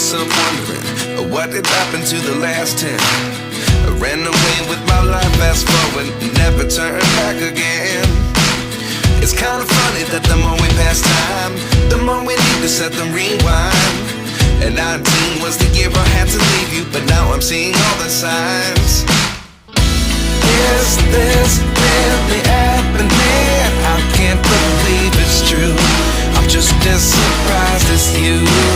myself wondering, what did happen to the last 10? I ran away with my life, fast forward, never turn back again. It's kinda funny that the more we pass time, the more we need to set the rewind. And 19 was the year I had to leave you, but now I'm seeing all the signs. Is this really happening? I can't believe it's true. I'm just as surprised as you.